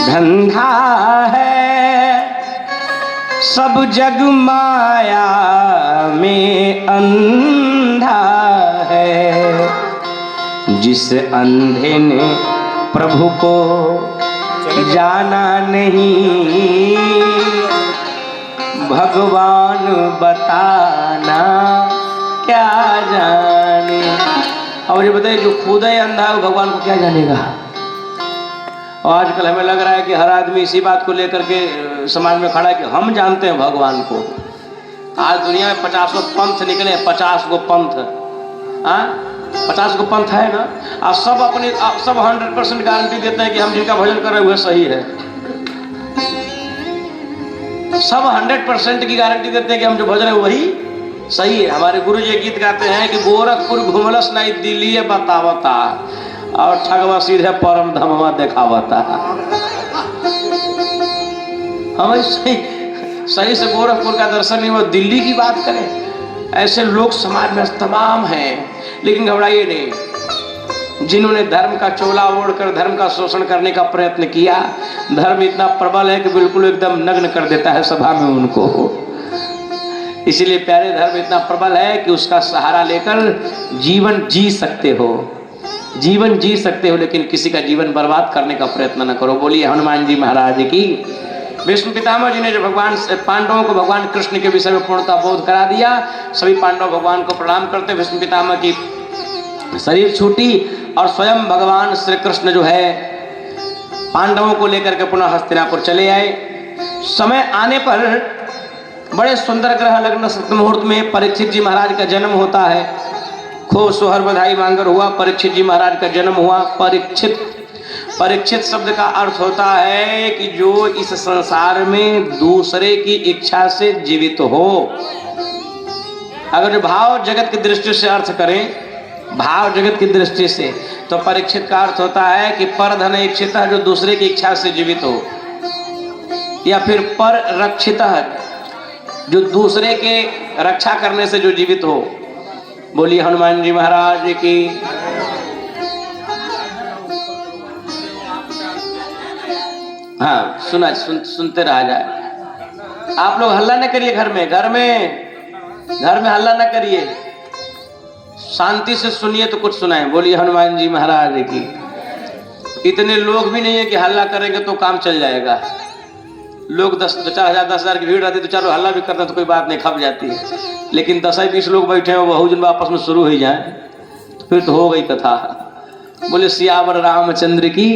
धंधा है, सब जग माया में अंधा है। जिस अंधे ने प्रभु को जाना नहीं, भगवान बताना क्या जाने। अब ये बताइए, जो खुद ही अंधा है भगवान को क्या जानेगा। और आजकल हमें लग रहा है कि हर आदमी इसी बात को लेकर के समाज में खड़ा है कि हम जानते हैं भगवान को। आज दुनिया में 50 पंथ निकले, 50 गो पंथ, 50 गो पंथ है ना। और सब 100% गारंटी देते हैं कि हम जिनका भजन कर रहे हैं वह सही है। सब 100% की गारंटी देते हैं कि हम जो भजन है वही सही है। हमारे गुरु जी गीत गाते हैं कि गोरखपुर घुमलस नहीं दिल्ली बतावता, और ठगवा सीधे परम धमवा देखावता। हमें सही से गोरखपुर का दर्शन नहीं, वो दिल्ली की बात करें। ऐसे लोग समाज में तमाम हैं, लेकिन घबराइए नहीं। जिन्होंने धर्म का चोला ओढ़कर धर्म का शोषण करने का प्रयत्न किया, धर्म इतना प्रबल है कि बिल्कुल एकदम नग्न कर देता है सभा में उनको। इसीलिए प्यारे, धर्म इतना प्रबल है कि उसका सहारा लेकर जीवन जी सकते हो, जीवन जी सकते हो, लेकिन किसी का जीवन बर्बाद करने का प्रयत्न न करो। बोलिए हनुमान जी महाराज की। विष्णु पितामह जी ने जो भगवान पांडवों को भगवान कृष्ण के विषय में पूर्णता बोध करा दिया, सभी पांडव भगवान को प्रणाम करते विष्णु पितामह की शरीर छूटी, और स्वयं भगवान श्री कृष्ण जो है पांडवों को लेकर के पुनः हस्तिनापुर चले आए। समय आने पर बड़े सुंदर ग्रह लग्न मुहूर्त में परीक्षित जी महाराज का जन्म होता है। खूब सोहर बधाई मांगर हुआ, परीक्षित जी महाराज का जन्म हुआ। परीक्षित शब्द का अर्थ होता है कि जो इस संसार में दूसरे की इच्छा से जीवित हो। अगर भाव जगत की दृष्टि से अर्थ करें, भाव जगत की दृष्टि से, तो परीक्षित का अर्थ होता है कि पर धन इच्छित, जो दूसरे की इच्छा से जीवित हो, या फिर पर रक्षित, जो दूसरे के रक्षा करने से जो जीवित हो। बोलिए हनुमान जी महाराज की। हाँ, सुनते रहा जाए। आप लोग हल्ला न करिए, घर में हल्ला न करिए, शांति से सुनिए तो कुछ सुनाए। बोलिए हनुमान जी महाराज की। इतने लोग भी नहीं है कि हल्ला करेंगे तो काम चल जाएगा। लोग 10,000 की भीड़ रहती तो चलो हल्ला भी करते हैं तो कोई बात नहीं, खप जाती है। लेकिन 10-20 लोग बैठे हो, बहुजन आपस में शुरू हो जाए तो फिर तो हो गई कथा। बोले सियावर रामचंद्र की।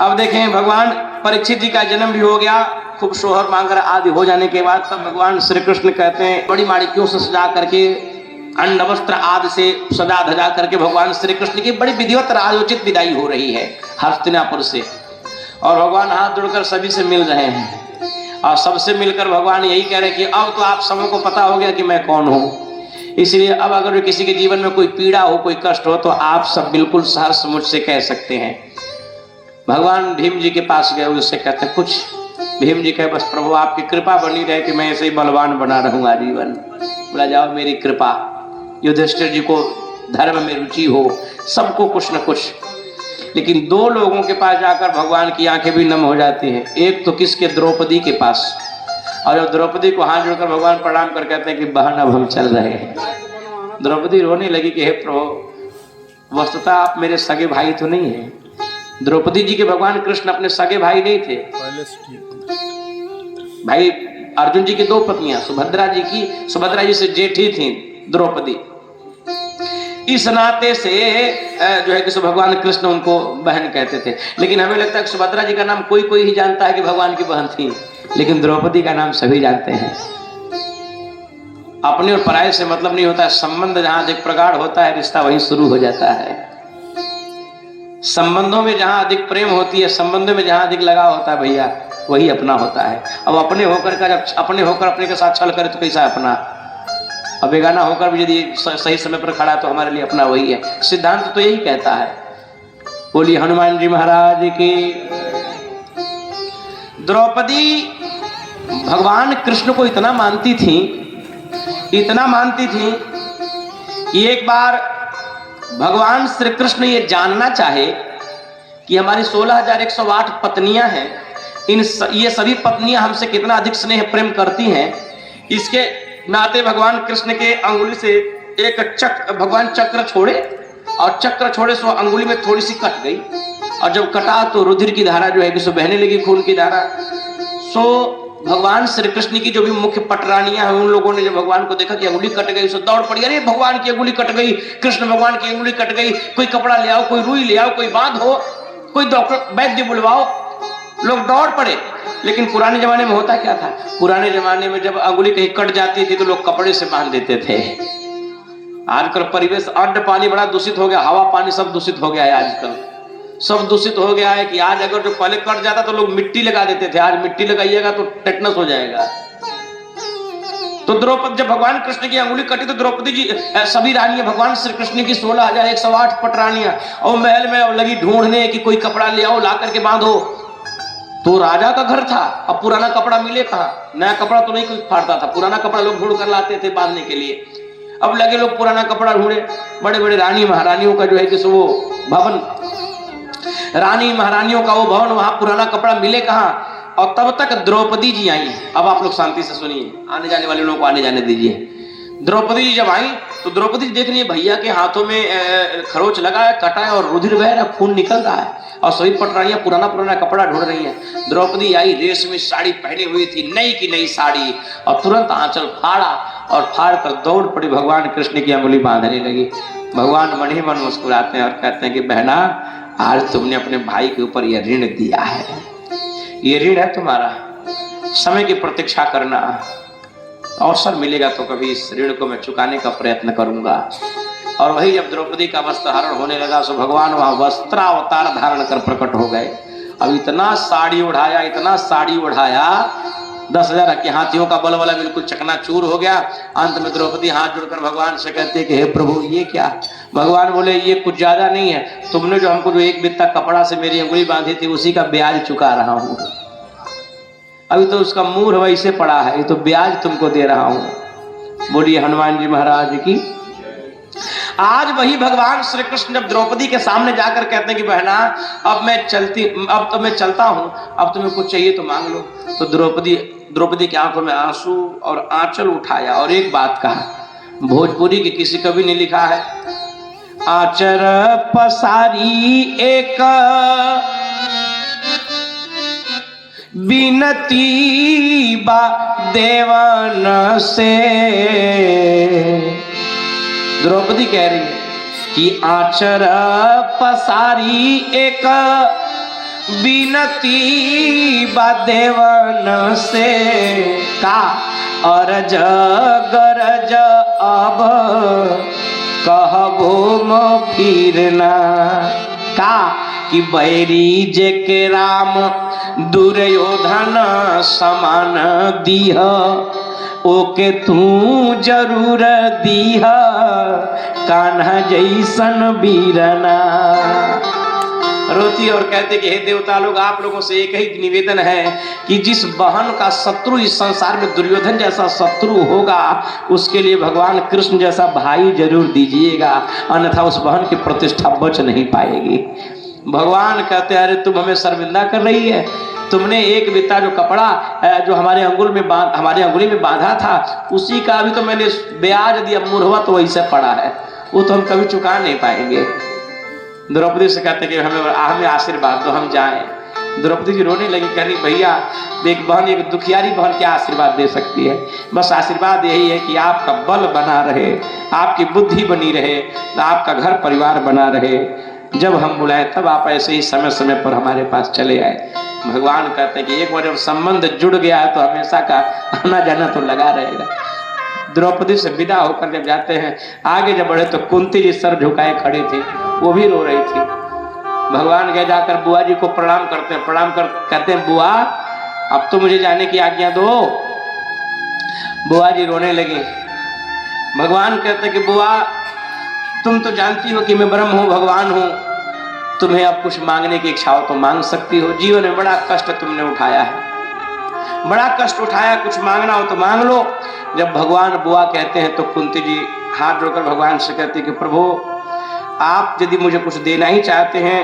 अब देखें, भगवान परीक्षित जी का जन्म भी हो गया। खूब सोहर मांगर आदि हो जाने के बाद तब भगवान श्री कृष्ण कहते हैं, बड़ी माड़िक्यों से सजा करके, अंड वस्त्र आदि से सजा धजा करके भगवान श्री कृष्ण की बड़ी विधिवत राजोचित विदाई हो रही है हस्तिनापुर से। और भगवान हाथ जोड़कर सभी से मिल रहे हैं, और सबसे मिलकर भगवान यही कह रहे हैं कि अब तो आप सबको पता हो गया कि मैं कौन हूँ। इसलिए अब अगर किसी के जीवन में कोई पीड़ा हो, कोई कष्ट हो, तो आप सब बिल्कुल सहर्ष मुझसे कह सकते हैं। भगवान भीम जी के पास गए, उससे कहते कुछ। भीम जी कहे बस प्रभु आपकी कृपा बनी रहे कि मैं ऐसे ही बलवान बना रहूंगा जीवन। बोला जाओ मेरी कृपा। युधिष्ठिर जी को धर्म में रुचि हो, सबको कुछ न कुछ। लेकिन 2 लोगों के पास जाकर भगवान की आंखें भी नम हो जाती हैं। एक तो किसके, द्रौपदी के पास। और जब द्रौपदी को हाथ जोड़कर भगवान प्रणाम कर कहते हैं कि बहन अब हम चल रहे हैं। द्रौपदी रोने लगी कि हे प्रभु, वस्तुतः आप मेरे सगे भाई तो नहीं है। द्रौपदी जी के भगवान कृष्ण अपने सगे भाई नहीं थे। भाई अर्जुन जी की 2 पत्नियां, सुभद्रा जी से जेठी थी द्रौपदी। इस नाते से जो है कि भगवान कृष्ण उनको बहन कहते थे। लेकिन हमें लगता है कि सुभद्रा जी का नाम कोई ही जानता है कि भगवान की बहन थी, लेकिन द्रौपदी का नाम सभी जानते हैं। अपने और पराये से मतलब नहीं होता है। संबंध जहां अधिक प्रगाढ़ होता है, रिश्ता वहीं शुरू हो जाता है। संबंधों में जहां अधिक प्रेम होती है, संबंधों में जहां अधिक लगाव होता है भैया, वही अपना होता है। अब अपने होकर का जब अपने के साथ छल करे तो कैसा अपना। अब बेगाना होकर भी यदि सही समय पर खड़ा तो हमारे लिए अपना वही है। सिद्धांत तो यही कहता है। बोलिए हनुमान जी महाराज की। द्रौपदी भगवान कृष्ण को इतना मानती थी कि एक बार भगवान श्री कृष्ण ये जानना चाहे कि हमारी 16,108 पत्नियां हैं, ये सभी पत्नियां हमसे कितना अधिक स्नेह प्रेम करती हैं। इसके नाते भगवान कृष्ण के अंगुली से एक भगवान चक्र छोड़े, और चक्र छोड़े सो अंगुली में थोड़ी सी कट गई, और जब कटा तो रुधिर की धारा जो है कि सो बहने लगी, खून की धारा। सो भगवान श्री कृष्ण की जो भी मुख्य पटरानियां हैं, उन लोगों ने जब भगवान को देखा कि अंगुली कट गई, सो दौड़ पड़ी, अरे भगवान की अंगुली कट गई, कृष्ण भगवान की अंगुली कट गई, कोई कपड़ा ले आओ, कोई रुई ले आओ, कोई बांधो, कोई डॉक्टर वैद्य बुलवाओ। लोग दौड़ पड़े। लेकिन पुराने जमाने में होता क्या था, पुराने जमाने में जब अंगुली कहीं कट जाती थी तो लोग कपड़े से बांध देते थे। आजकल परिवेश, अन्न पानी बड़ा दूषित हो गया, हवा पानी सब दूषित हो गया है। आजकल सब दूषित हो गया है कि आज अगर जो पहले कट जाता तो लोग मिट्टी लगा देते थे, आज मिट्टी लगाइएगा तो टेटनस हो जाएगा। तो द्रौपदी, जब भगवान कृष्ण की अंगुली कटी तो द्रौपदी जी, सभी रानियां, भगवान श्री कृष्ण की 16,108 पटरानियां और महल में लगी ढूंढने कि कोई कपड़ा ले आओ, ला करके बांधो। तो राजा का घर था, अब पुराना कपड़ा मिले कहाँ, नया कपड़ा तो नहीं कोई फाड़ता था, पुराना कपड़ा लोग ढूंढ कर लाते थे बांधने के लिए। अब लगे लोग पुराना कपड़ा ढूंढे, बड़े बड़े रानी महारानियों का जो है कि वो भवन, रानी महारानियों का वो भवन, वहां पुराना कपड़ा मिले कहाँ। और तब तक द्रौपदी जी आई। अब आप लोग शांति से सुनिए, आने जाने वाले लोगों को आने जाने दीजिए। द्रौपदी जी जब आई तो द्रौपदी देख रही है भैया के हाथों में खरोच लगा है, कटा है और रुधिर बह रहा है, खून निकल रहा है, और सभी पटरानियां पुराना पुराना कपड़ा ढूंढ रही हैं। द्रौपदी आई, रेशमी साड़ी पहनी हुई थी, नई की नई साड़ी, और तुरंत आंचल फाड़ा और फाड़ कर दौड़ पड़ी, भगवान कृष्ण की अंगुली बांधने लगी। भगवान मन ही मन मुस्कुराते हैं और कहते हैं कि बहना, आज तुमने अपने भाई के ऊपर यह ऋण दिया है, ये ऋण है तुम्हारा, समय की प्रतीक्षा करना, अवसर मिलेगा तो कभी इस ऋण को मैं चुकाने का प्रयत्न करूंगा। और वही जब द्रौपदी का वस्त्रहरण होने लगा सो भगवान वहां वस्त्रावतार धारण कर प्रकट हो गए। अब इतना साड़ी उड़ाया, इतना साड़ी उड़ाया, 10,000 के हाथियों का बल वाला बिल्कुल चकनाचूर हो गया। अंत में द्रौपदी हाथ जोड़कर भगवान से कहते कि हे प्रभु ये क्या। भगवान बोले ये कुछ ज्यादा नहीं है, तुमने जो हमको जो एक बित्ता कपड़ा से मेरी अंगुली बांधी थी उसी का ब्याज चुका रहा हूं। अभी तो उसका मुंह वैसे पड़ा है, ये तो ब्याज तुमको दे रहा हूं। बोलिए हनुमान जी महाराज की। आज वही भगवान श्री कृष्ण जब द्रौपदी के सामने जाकर कहते हैं कि बहना अब तो मैं चलता हूं, अब तुम्हें कुछ चाहिए तो मांग लो। तो द्रौपदी की आंखों में आंसू और आंचल उठाया और एक बात कहा, भोजपुरी के किसी कवि ने लिखा है, आचर पसारी एक बिनती बा देवन से। द्रौपदी कह रही है कि आचर पसारी एक बिनती बा देवन से, का अरज गरज अब कहबो म फिरना, का कि बैरी जे के राम दुर्योधन समान दीह, ओके तू जरूर दीह कान्हा जैसन वीरना। रोती और कहते कि हे देवता लोग, आप लोगों से एक ही निवेदन है कि जिस बहन का शत्रु इस संसार में दुर्योधन जैसा शत्रु होगा, उसके लिए भगवान कृष्ण जैसा भाई जरूर दीजिएगा, अन्यथा उस बहन की प्रतिष्ठा बच नहीं पाएगी। भगवान कहते अरे तुम हमें शर्मिंदा कर रही है, तुमने एक बित्ता जो कपड़ा जो हमारे अंगुली में बांधा था उसी का अभी तो मैंने ब्याज दिया, मुरहवा तो वैसे पड़ा है, वो तो हम कभी चुका नहीं पाएंगे। द्रौपदी से कहते कि हमें आशीर्वाद दो, हम जाएं। द्रौपदी जी रोने लगी, कह रही भैया एक बहन, एक दुखियारी बहन क्या आशीर्वाद दे सकती है, बस आशीर्वाद यही है कि आपका बल बना रहे, आपकी बुद्धि बनी रहे, आपका घर परिवार बना रहे, जब हम बुलाएं तब आप ऐसे ही समय समय पर हमारे पास चले आए। भगवान कहते हैं कि एक बार जब संबंध जुड़ गया है तो हमेशा का आना जाना तो लगा रहेगा। द्रौपदी से विदा होकर जब जाते हैं, आगे जब बढ़े तो कुंती जी सर झुकाए खड़े थे, वो भी रो रही थी। भगवान गए जाकर बुआ जी को प्रणाम करते हैं, कहते हैं बुआ अब तो मुझे जाने की आज्ञा दो। बुआ जी रोने लगी। भगवान कहते कि बुआ तुम तो जानती हो कि मैं ब्रह्म हूं, भगवान हूं, तुम्हें अब कुछ मांगने की इच्छा हो तो मांग सकती हो, जीवन में बड़ा कष्ट तुमने उठाया है, बड़ा कष्ट उठाया, कुछ मांगना हो तो मांग लो। जब भगवान बुआ कहते हैं तो कुंती जी हाथ जोड़कर भगवान से कहती कि प्रभु आप यदि मुझे कुछ देना ही चाहते हैं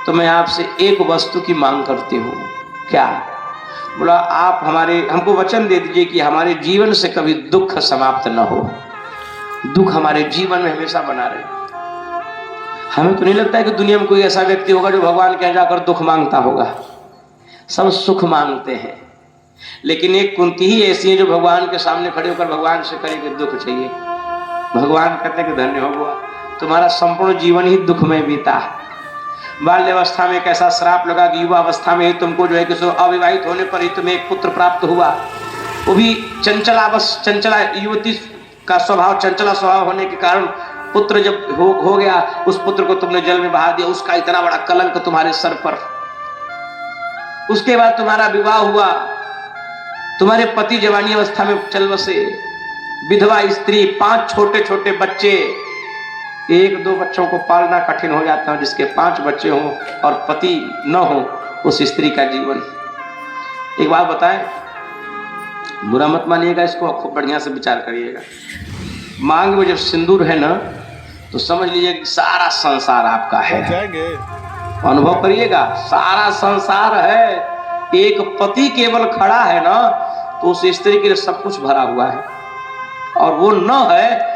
तो मैं आपसे एक वस्तु की मांग करती हूँ। क्या? बोला आप हमको वचन दे दीजिए कि हमारे जीवन से कभी दुख समाप्त न हो, दुख हमारे जीवन में हमेशा बना रहे। हमें तो नहीं लगता है कि दुनिया में कोई ऐसा व्यक्ति होगा जो भगवान के यहाँ जाकर दुख मांगता होगा। सब सुख मांगते हैं, लेकिन एक कुंती ही ऐसी है जो भगवान के सामने खड़े होकर भगवान से कहे कि दुख चाहिए। भगवान कहते हैं कि धन्य हो बुआ, तुम्हारा संपूर्ण जीवन ही दुख में बीता। बाल्यावस्था में एक ऐसा श्राप लगा कि युवा अवस्था में ही तुमको जो है कि अविवाहित होने पर ही तुम्हें एक पुत्र प्राप्त हुआ, वो भी चंचला युवती का स्वभाव, चंचला स्वभाव होने के कारण पुत्र जब हो गया, उस पुत्र को तुमने जल में बहा दिया, उसका इतना बड़ा कलंक तुम्हारे सर पर। उसके बाद तुम्हारा विवाह हुआ, तुम्हारे पति जवानी अवस्था में चल बसे, विधवा स्त्री, 5 छोटे छोटे बच्चे। 1-2 बच्चों को पालना कठिन हो जाता है, जिसके 5 बच्चे हों और पति न हो, उस स्त्री का जीवन। एक बात बताएं, बुरा मत मानिएगा, इसको खूब बढ़िया से विचार करिएगा। मांग में जब सिंदूर है ना, तो समझ लीजिए कि सारा संसार आपका है। अनुभव करिएगा, सारा संसार है। एक पति केवल खड़ा है ना, तो उस स्त्री के लिए सब कुछ भरा हुआ है। और वो न है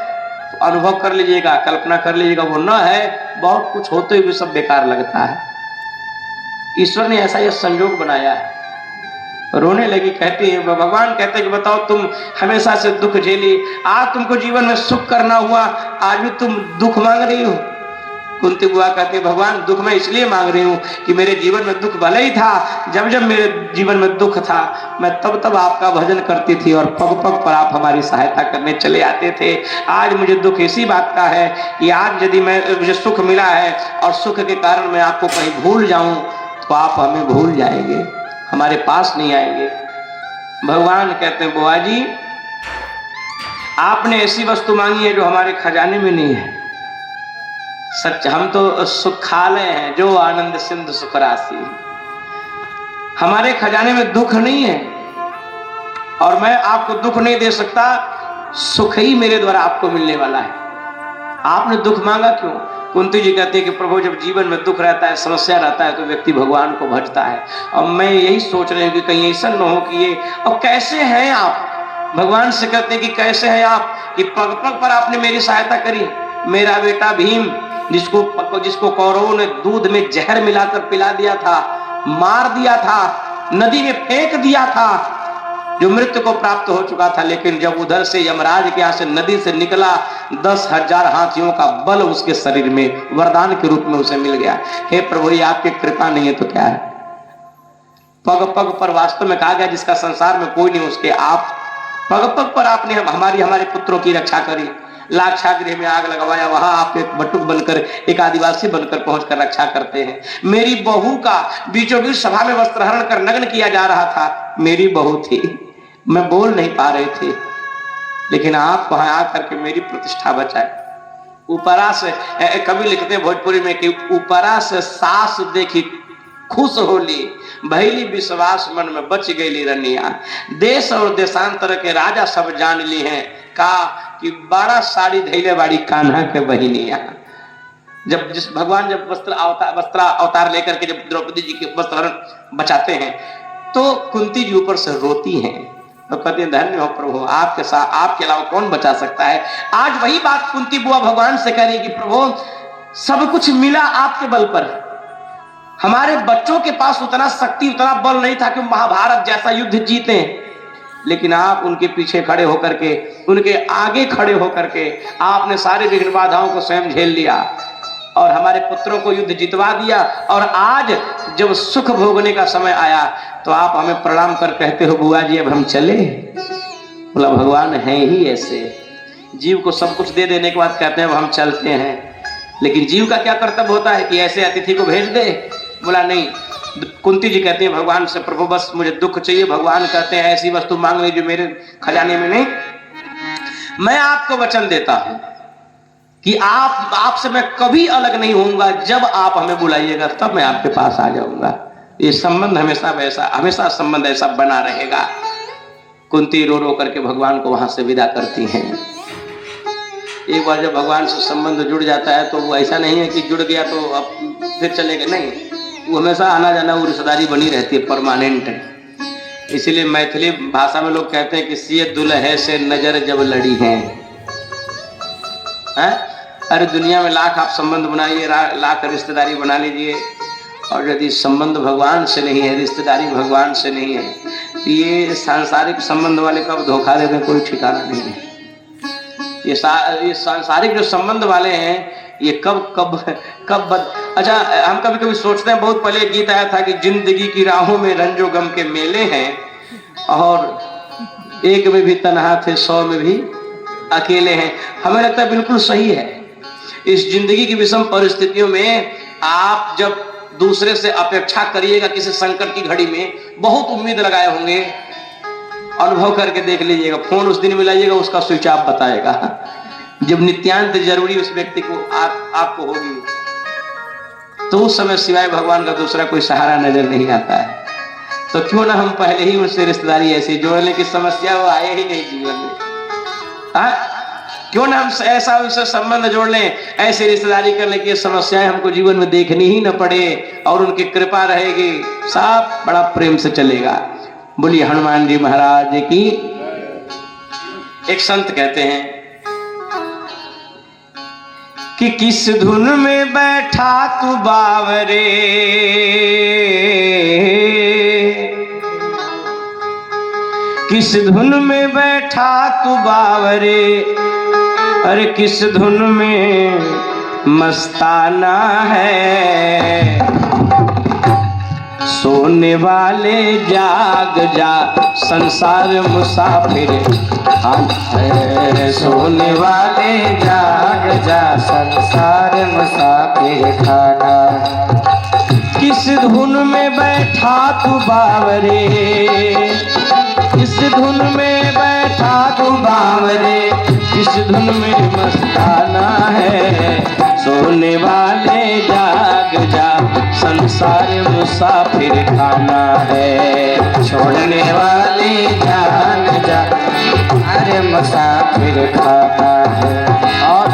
तो अनुभव कर लीजिएगा, कल्पना कर लीजिएगा, वो न है, बहुत कुछ होते हुए सब बेकार लगता है। ईश्वर ने ऐसा यह संयोग बनाया है। रोने लगी, कहती है, भगवान कहते हैं कि बताओ तुम हमेशा से दुख झेली, आज तुमको जीवन में सुख करना हुआ, आज भी तुम दुख मांग रही हो। कुंती बुआ कहती है, भगवान दुख मैं इसलिए मांग रही हूँ कि मेरे जीवन में दुख भले ही था, जब जब मेरे जीवन में दुख था मैं तब तब आपका भजन करती थी और पग पग पर आप हमारी सहायता करने चले आते थे। आज मुझे दुख इसी बात का है कि आज यदि मुझे सुख मिला है और सुख के कारण मैं आपको कहीं भूल जाऊं, तो आप हमें भूल जाएंगे, हमारे पास नहीं आएंगे। भगवान कहते हैं, बुआ जी आपने ऐसी वस्तु मांगी है जो हमारे खजाने में नहीं है। सच, हम तो सुखालय हैं, जो आनंद सिंधु सुख राशि। हमारे खजाने में दुख नहीं है और मैं आपको दुख नहीं दे सकता, सुख ही मेरे द्वारा आपको मिलने वाला है। आपने दुख मांगा क्यों? कुंती जी कहती है कि प्रभु जब जीवन में दुख रहता है, समस्या रहता है, तो व्यक्ति भगवान को भजता है। और मैं यही सोच रही हूँ कि कहीं ऐसा न हो कि ये, और कैसे हैं आप? भगवान से कहते हैं कि कैसे हैं आप कि पग पग पर आपने मेरी सहायता करी। मेरा बेटा भीम, जिसको कौरवों ने दूध में जहर मिलाकर पिला दिया था, मार दिया था, नदी में फेंक दिया था, जो मृत्यु को प्राप्त हो चुका था, लेकिन जब उधर से यमराज के यहाँ से नदी से निकला, 10,000 हाथियों का बल उसके शरीर में वरदान के रूप में उसे मिल गया। हे प्रभु, ये आपकी कृपा नहीं है तो क्या है? पग पग पर वास्तव में कहा गया जिसका संसार में कोई नहीं, उसके आप पग पग पर आपने हमारे पुत्रों की रक्षा करी। लाक्षागृह में आग लगवाया, वहां आप एक बटुक बनकर, एक आदिवासी बनकर पहुंचकर रक्षा करते हैं। मेरी बहू का बीचों बीच सभा में वस्त्रहरण कर नग्न किया जा रहा था, मेरी बहू थी, मैं बोल नहीं पा रहे थे, लेकिन आप वहां आकर के मेरी प्रतिष्ठा बचाए। ऊपरा से कवि लिखते हैं भोजपुरी में कि ऊपरा से सास देखी खुश होली, भैली विश्वास मन में बच गई रनिया। देश और देशांतर के राजा सब जान ली हैं, कहा कि बड़ा साड़ी धैले बाड़ी कान्हा के बहिनिया। जब भगवान जब वस्त्र अवतार लेकर के जब द्रौपदी जी के वस्त्रहरण बचाते हैं, तो कुंती जी ऊपर से रोती हैं, तो कहते हैं धन्य हो प्रभु, आपके साथ, आपके अलावा कौन बचा सकता है। आज वही बात कुंती बुआ भगवान से कह रही कि प्रभु सब कुछ मिला आपके बल पर, हमारे बच्चों के पास उतना शक्ति, उतना बल नहीं था कि महाभारत जैसा युद्ध जीते, लेकिन आप उनके पीछे खड़े होकर के, उनके आगे खड़े होकर के आपने सारे विघ्न बाधाओं को स्वयं झेल लिया और हमारे पुत्रों को युद्ध जितवा दिया। और आज जब सुख भोगने का समय आया तो आप हमें प्रणाम कर कहते हो बुआ जी अब हम चले। बोला भगवान है ही ऐसे, जीव को सब कुछ दे देने के बाद कहते हैं अब हम चलते हैं, लेकिन जीव का क्या कर्तव्य होता है कि ऐसे अतिथि को भेज दे? बोला नहीं। कुंती जी कहते हैं भगवान से प्रभु बस मुझे दुख चाहिए। भगवान कहते हैं ऐसी वस्तु मांग ली जो मेरे खजाने में नहीं। मैं आपको वचन देता हूं कि आपसे मैं कभी अलग नहीं होऊंगा, जब आप हमें बुलाइएगा तब मैं आपके पास आ जाऊंगा। ये संबंध हमेशा संबंध ऐसा बना रहेगा। कुंती रो रो करके भगवान को वहां से विदा करती हैं। एक बार जब भगवान से संबंध जुड़ जाता है तो वो ऐसा नहीं है कि जुड़ गया तो अब फिर चलेगा, नहीं। वो हमेशा आना जाना वो रिश्तेदारी बनी रहती है, परमानेंट है। इसलिए मैथिली भाषा में लोग कहते हैं कि सिय दुल्हे से नजर जब लड़ी है। अरे दुनिया में लाख आप संबंध बनाइए, लाख रिश्तेदारी बना लीजिए, और यदि संबंध भगवान से नहीं है, रिश्तेदारी भगवान से नहीं है, तो ये सांसारिक संबंध वाले कब धोखा देते हैं कोई ठिकाना नहीं है। ये सांसारिक जो संबंध वाले हैं ये कब अच्छा, हम कभी कभी सोचते हैं, बहुत पहले गीत आया था कि जिंदगी की राहों में रंजो गम के मेले हैं, और एक में भी तन्हा थे 100 में भी अकेले हैं। हमें लगता है बिल्कुल सही है। इस जिंदगी की विषम परिस्थितियों में आप जब दूसरे से अपेक्षा करिएगा, किसी संकट की घड़ी में बहुत उम्मीद लगाए होंगे, अनुभव करके देख लीजिएगा, फोन उस दिन मिलाइएगा, उसका स्विच ऑफ बताएगा। जब नित्यांत जरूरी उस व्यक्ति को आपको होगी, तो उस समय सिवाय भगवान का दूसरा कोई सहारा नजर नहीं आता है। तो क्यों ना हम पहले ही उनसे रिश्तेदारी ऐसी जोड़ने की समस्या वो आए ही नहीं जीवन में। क्यों ना हम ऐसा उनसे संबंध जोड़ लें, ऐसी रिश्तेदारी कर लें कि समस्याएं हमको जीवन में देखनी ही न पड़े, और उनकी कृपा रहेगी, सब बड़ा प्रेम से चलेगा। बोलिए हनुमान जी महाराज की। एक संत कहते हैं कि किस धुन में बैठा तू बावरे, किस धुन में बैठा तू बावरे, अरे किस धुन में मस्ताना है। सोने वाले जाग जा, संसार मुसाफिर है। सोने वाले जाग जा, संसार मुसाफिर खाना। किस धुन में बैठा तू बावरे, किस धुन में बैठा तू बावरे, किस धुन में मस्ताना है। सोने वाले जाग जा, संसार मुसाफिर खाना है। छोड़ने वाले जाग जा, अरे मुसाफिर खाना है। और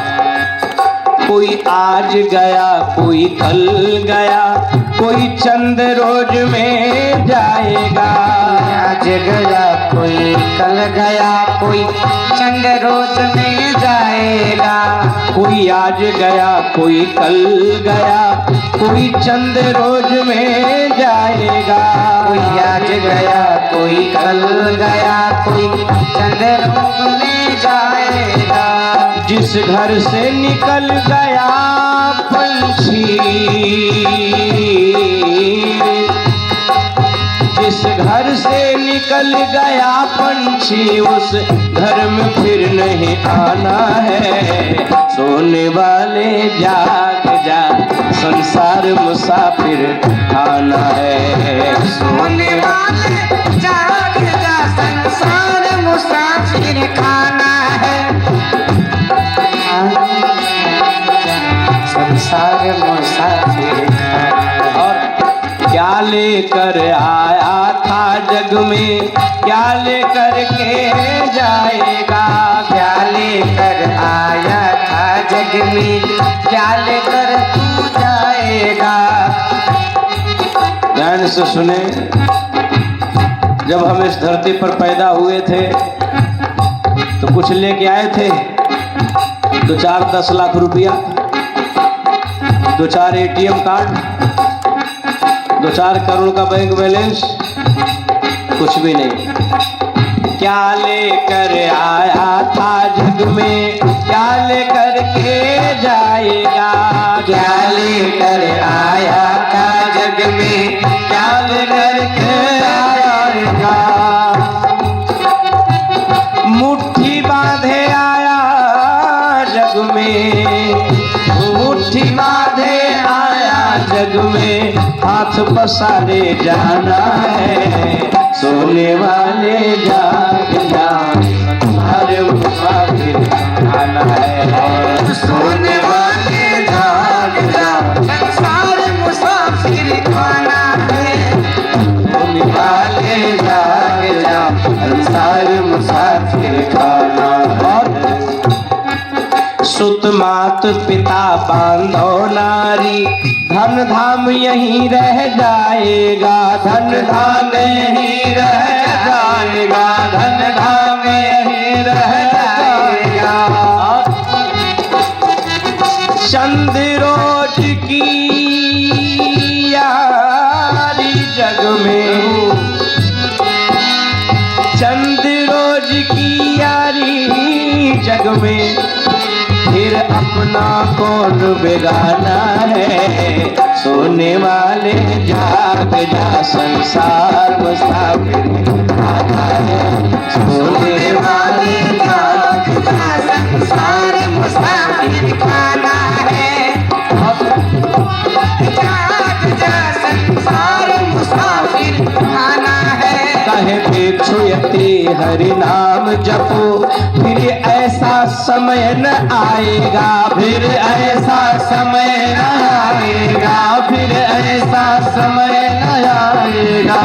कोई आज गया, कोई कल गया, कोई चंद रोज में जाएगा। आज गया, कोई कल गया, कोई चंद रोज में जाएगा। कोई आज गया, कोई कल गया, कोई चंद रोज में जाएगा। कोई आज गया, कोई कल गया, कोई चंद रोज में जाएगा। जिस घर से निकल गया पंछी, जिस घर से निकल गया पंछी, उस घर में फिर नहीं आना है। सोने वाले जाग जा, संसार मुसाफिर खाना है। सोने वाले जाग जा, संसार मुसाफिर खाना है। संसार मुसाफिर खाना। और क्या लेकर आया था जग में, क्या लेकर के जाएगा। क्या लेकर आया था जग में, क्या लेकर तू जाएगा। ध्यान से सुने, जब हम इस धरती पर पैदा हुए थे तो कुछ लेके आए थे, 2-4-10 लाख रुपया, 2-4 ATM कार्ड, 2-4 करोड़ का बैंक बैलेंस, कुछ भी नहीं। क्या लेकर आया था जग में, क्या लेकर के जाएगा। क्या लेकर आया था जग में, क्या लेकर के आएगा। मुट्ठी बांधे आया जग में, मुट्ठी बांधे आया जग में, हाथ पसारे जाना है। सोने वाले जाग जा, हर मुसाफिर खाना है। सोने वाले जाग जा, संसार मुसाफिर खाना है। सोने वाले जाग जा, संसार मुसाफिर खाना है। सुत मात मात पिता बांधो नारी, धन धाम यहीं रह जाएगा, धन धाम यहीं रह जाएगा, धन धाम यहीं रह जाएगा। चंद रोज की यारी जग में, चंद रोज की यारी जग में, फिर अपना कौन बेगाना है। सोने वाले जाग जा, संसार मुसाफिर खाना है। सोने वाले जाग जा, संसार मुसाफिर खाना है। जाग जा, संसार मुसाफिर खाना है। कहे भिक्षु यति हरि नाम जपो, फिर ऐसा समय न आएगा, फिर ऐसा समय न आएगा, फिर ऐसा समय न आएगा।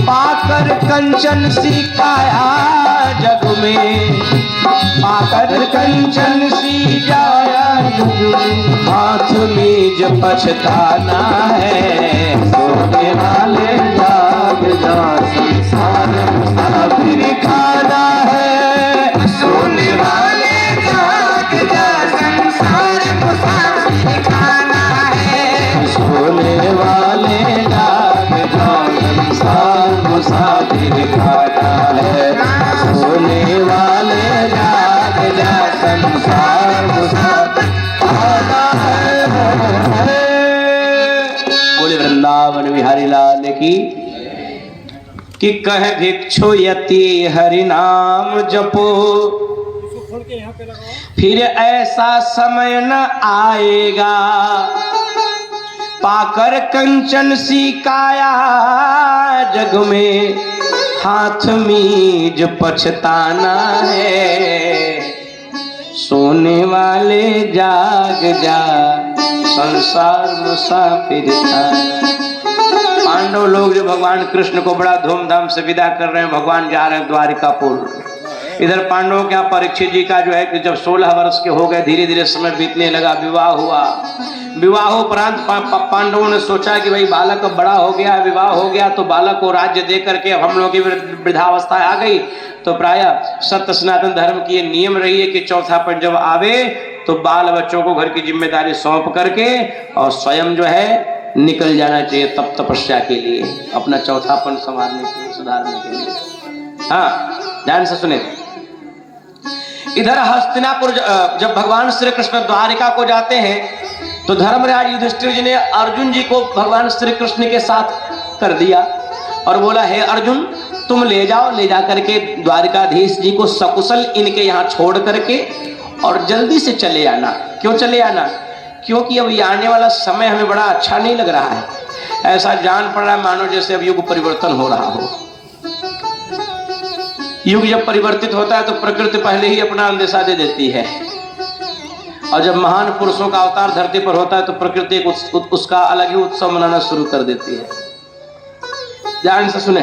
पाकर कंचन सी काया जग में, पाकर कंचन सी जाया जग में, हाथ मीज पछताना है। सोने वाले जाग जा, संसार मुसाफिर खाना है। सोने वाले जाग जा, संसार मुसाफिर खाना है। सोने वाले जाग जा, संसार मुसाफिर खाना है। सोने वाले जाग जा, संसार मुसाफिर खाना है। बोले वृंदावन बिहारी लाल की। कि कहे भिक्षु यति हरि नाम जपो, फिर ऐसा समय न आएगा। पाकर कंचन सी काया जग में, हाथ मीज पछताना है। सोने वाले जाग जा, संसार मुसाफिर खाना। पांडव लोग जो भगवान कृष्ण को बड़ा धूमधाम से विदा कर रहे हैं, भगवान जा रहे हैं द्वारिकापुर। इधर पांडवों क्या, परीक्षित जी का जो है कि जब 16 वर्ष के हो गए, धीरे धीरे समय बीतने लगा, विवाह हुआ। विवाह उपरांत पांडवों ने सोचा कि भाई बालक अब बड़ा हो गया, विवाह हो गया, तो बालक को राज्य दे करके अब हम लोग की वृद्धावस्था आ गई, तो प्राय सत्य सनातन धर्म की ये नियम रही है कि चौथापन जब आवे तो बाल बच्चों को घर की जिम्मेदारी सौंप करके और स्वयं जो है निकल जाना चाहिए तब तपस्या के लिए, अपना चौथापन संवारने के लिए, सुधारने के लिए। हाँ, ध्यान से सुने। इधर हस्तिनापुर जब भगवान श्री कृष्ण द्वारिका को जाते हैं तो धर्मराज युधिष्ठिर जी ने अर्जुन जी को भगवान श्री कृष्ण के साथ कर दिया और बोला, हे अर्जुन, तुम ले जाओ, ले जा करके द्वारिकाधीश जी को सकुशल इनके यहाँ छोड़ करके और जल्दी से चले आना। क्यों चले आना? क्योंकि अब ये आने वाला समय हमें बड़ा अच्छा नहीं लग रहा है। ऐसा जान पड़ रहा है मानो जैसे अब युग परिवर्तन हो रहा हो। युग जब परिवर्तित होता है तो प्रकृति पहले ही अपना अंदेशा दे देती है, और जब महान पुरुषों का अवतार धरती पर होता है तो प्रकृति उसका अलग ही उत्सव मनाना शुरू कर देती है। ध्यान से सुने।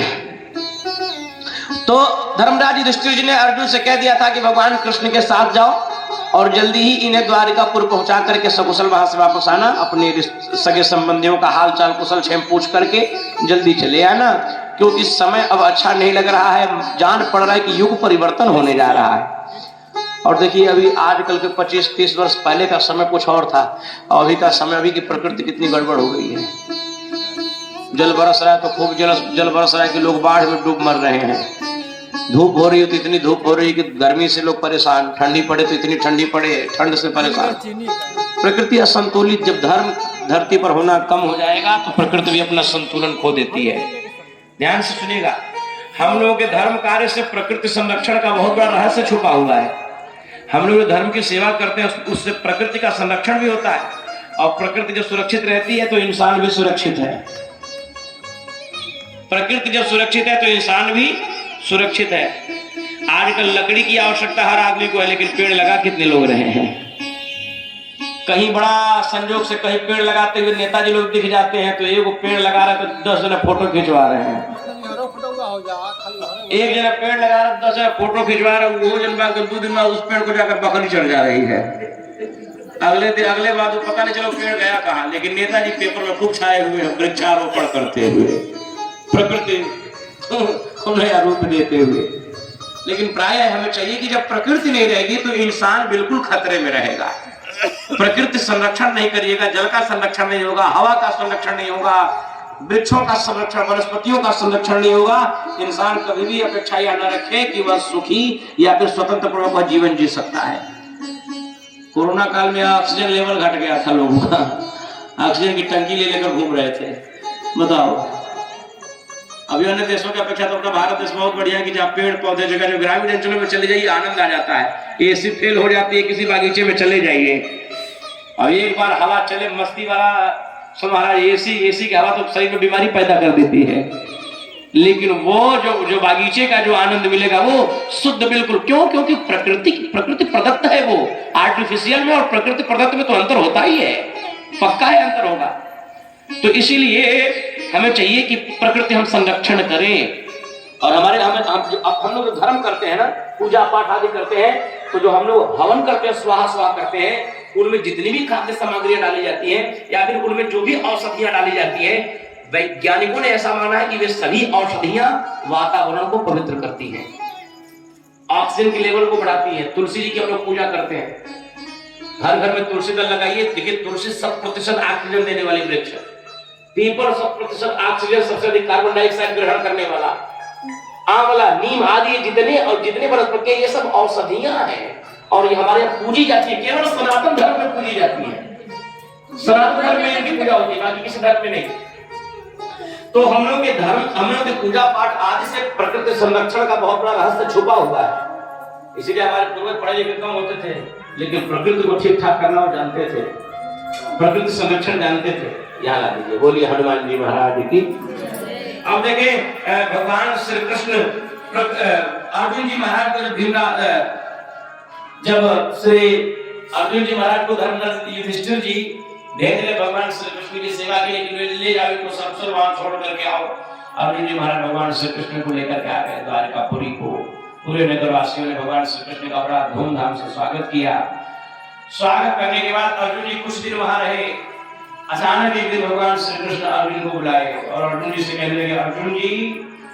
तो धर्मराज युधिष्ठिर जी ने अर्जुन से कह दिया था कि भगवान कृष्ण के साथ जाओ और जल्दी ही इन्हें द्वारिकापुर पहुंचा करके सकुशल वहां से वापस आना, अपने सगे संबंधियों का हाल चाल कुशल क्षेम पूछ करके जल्दी चले आना, क्योंकि समय अब अच्छा नहीं लग रहा है। जान पड़ रहा है कि युग परिवर्तन होने जा रहा है। और देखिए अभी आजकल के 25-30 वर्ष पहले का समय कुछ और था, और अभी का समय, अभी की प्रकृति कितनी गड़बड़ हो गई है। जल बरस रहा है तो खूब जल बरस रहा है कि लोग बाढ़ में डूब मर रहे हैं। धूप हो रही है तो इतनी धूप हो रही है कि गर्मी से लोग परेशान, ठंडी पड़े तो इतनी ठंडी पड़े, ठंड से परेशान। प्रकृति असंतुलित, जब धर्म धरती पर होना कम हो जाएगा तो प्रकृति भी अपना संतुलन खो देती है। ध्यान से सुनिएगा, हम लोगों के धर्म कार्य से प्रकृति संरक्षण का बहुत बड़ा रहस्य छुपा हुआ है। हम लोग धर्म की सेवा करते हैं, उससे प्रकृति का संरक्षण भी होता है, और प्रकृति जब सुरक्षित रहती है तो इंसान भी सुरक्षित है। प्रकृति जब सुरक्षित है तो इंसान भी सुरक्षित है। आजकल लकड़ी की आवश्यकता हर आदमी को है, लेकिन पेड़ लगा कितने लोग रहे हैं? कहीं बड़ा संजोग से कहीं पेड़ लगाते हुए नेताजी लोग दिख जाते हैं, तो एक पेड़ लगा रहा है तो 10 जने फोटो खिंचवा रहे हैं। एक जना पेड़ लगा रहा है, 10 जने फोटो खिंचवा रहे हैं। वो जन 2 दिन में उस पेड़ को जाकर बकरी चढ़ जा रही है। अगले बार तो पता नहीं चलो पेड़ गया कहाँ, लेकिन नेताजी पेपर में खूब छाए हुए हैं वृक्षारोपण करते हुए, प्रकृति को नया रूप देते हुए। लेकिन प्राय हमें चाहिए कि जब प्रकृति नहीं रहेगी तो इंसान बिल्कुल खतरे में रहेगा। प्रकृति संरक्षण नहीं करिएगा, जल का संरक्षण नहीं होगा, हवा का संरक्षण नहीं होगा, वृक्षों का संरक्षण, वनस्पतियों का संरक्षण नहीं होगा, इंसान कभी भी अपेक्षा यह न रखे कि वह सुखी या फिर स्वतंत्र पूर्वक वह जीवन जी सकता है। कोरोना काल में ऑक्सीजन लेवल घट गया था लोगों का, ऑक्सीजन की टंकी ले लेकर घूम रहे थे। बताओ, अभी अन्य देशों की अपेक्षा तो अपना भारत देश बहुत बढ़िया कि जहाँ पेड़ पौधे जगह जो ग्रामीण अंचलों में चले जाइए आनंद आ जाता है। एसी फेल हो जाती है, किसी बागीचे में चले जाइए और एक बार हवा चले मस्ती वाला, सो महाराज एसी की हवा तो शरीर में बीमारी पैदा कर देती है। लेकिन वो जो बागीचे का जो आनंद मिलेगा वो शुद्ध बिल्कुल। क्यों? क्योंकि प्रकृति प्रदत्त है, वो आर्टिफिशियल में और प्रकृति प्रदत्त में तो अंतर होता ही है, पक्का है अंतर होगा। तो इसीलिए हमें चाहिए कि प्रकृति हम संरक्षण करें। और हम लोग धर्म करते हैं ना, पूजा पाठ आदि करते हैं, तो जो हम लोग हवन करते हैं, स्वाहा करते हैं, उनमें जितनी भी खाद्य सामग्रियां डाली जाती हैं या फिर उनमें जो भी औषधियां डाली जाती हैं, वैज्ञानिकों ने ऐसा माना है कि वे सभी औषधियां वातावरण को पवित्र करती हैं, ऑक्सीजन के लेवल को बढ़ाती हैं। तुलसी जी की हम लोग पूजा करते हैं, हर घर में तुलसी दल लगाइए। देखिए, तुलसी 100% ऑक्सीजन देने वाली वृक्ष है, पीपल 100% ऑक्सीजन, सबसे अधिक कार्बन डाइऑक्साइड ग्रहण करने वाला, आंवला, नीम आदि जितने वनस्पति ये सब औषधियां हैं और ये हमारे यहाँ पूजी जाती है। केवल सनातन धर्म में पूजी जाती है, सनातन धर्म में इनकी पूजा होती है, बाकी किसी धर्म में नहीं। तो हम लोग के पूजा पाठ आदि से प्रकृति संरक्षण का बहुत बड़ा रहस्य छुपा हुआ है। इसीलिए हमारे पूर्वज पढ़े लिखे कम होते थे, लेकिन प्रकृति को ठीक ठाक करना वो जानते थे, प्रकृति संरक्षण जानते थे। यहाँ ला दीजिए, बोलिए हनुमान जी महाराज की। अब देखें, भगवान श्री कृष्ण अर्जुन जी महाराज को जब श्री अर्जुन जी महाराज को धर्मराज युधिष्ठिर जी भेज रहे भगवान श्री कृष्ण की सेवा के लिए, ले जाओ इनको सब वहां छोड़ करके आओ। अर्जुन जी महाराज भगवान श्री कृष्ण को लेकर के आ गए द्वारकापुरी को। पूरे नगरवासियों ने भगवान श्री कृष्ण का बड़ा धूमधाम से स्वागत किया। स्वागत करने के बाद अर्जुन जी कुछ दिन वहां रहे। अचानक एक दिन भगवान श्री कृष्ण अर्जुन को बुलाए और अर्जुन जी से कहने लगे, अर्जुन जी